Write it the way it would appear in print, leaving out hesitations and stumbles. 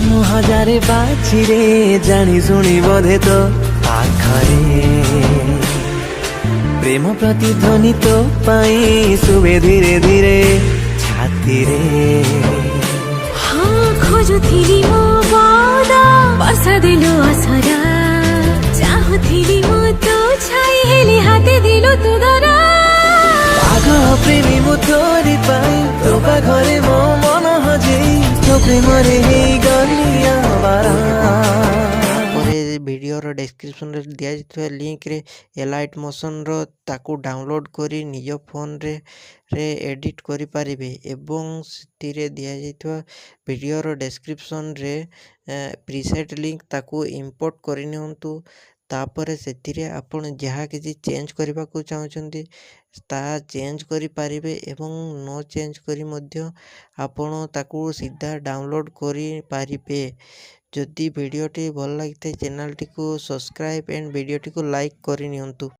ମୁଁ ହଜାରେ ବାଛିରେ ଜାଣି ଶୁଣି ବୋଧେ ତ ପାଖରେ ପ୍ରେମ ପ୍ରତିଧ୍ୱନି ତୋ ପାଇଁ ଶୁଭେ ଧୀରେ ଧୀରେ ଛାତିରେ। ହଁ ଖୋଜୁଥିଲି ମୋ ବଦ ବର୍ଷା ଦେଲୁ ଅସରା ଚାହୁଁଥିଲି ମୁଁ ତୋ ଛାଇ ହେଲି ହାତେ ଦେଲୁ ତୁ ଧରା। ପାଗଳ ପ୍ରେମୀ ମୁଁ ତୋରି ପାଇଁ ତୋ ପାଖରେ ମୋ ମନ ହଜେଇ ତୋ ପ୍ରେମରେ ହେଇଗଲି ଆବାରା। ଭିଡ଼ିଓର ଡେସ୍କ୍ରିପ୍ସନରେ ଦିଆଯାଇଥିବା ଲିଙ୍କରେ ଏଲାଇଟ୍ ମୋସନ୍ର ତାକୁ ଡାଉନଲୋଡ଼୍ କରି ନିଜ ଫୋନରେ ଏଡ଼ିଟ୍ କରିପାରିବେ ଏବଂ ସେଥିରେ ଦିଆଯାଇଥିବା ଭିଡ଼ିଓର ଡେସ୍କ୍ରିପ୍ସନରେ ପ୍ରିସେଟ୍ ଲିଙ୍କ ତାକୁ ଇମ୍ପୋର୍ଟ କରିନିଅନ୍ତୁ। ତାପରେ ସେଥିରେ ଆପଣ ଯାହା କିଛି ଚେଞ୍ଜ କରିବାକୁ ଚାହୁଁଛନ୍ତି ତାହା ଚେଞ୍ଜ କରିପାରିବେ ଏବଂ ନ ଚେଞ୍ଜ କରି ମଧ୍ୟ ଆପଣ ତାକୁ ସିଧା ଡାଉନଲୋଡ଼୍ କରିପାରିବେ। ଯଦି ଭିଡ଼ିଓଟି ଭଲ ଲାଗିଥାଏ ଚ୍ୟାନେଲଟିକୁ ସବସ୍କ୍ରାଇବ୍ ଏଣ୍ଡ ଭିଡ଼ିଓଟିକୁ ଲାଇକ୍ କରିନିଅନ୍ତୁ।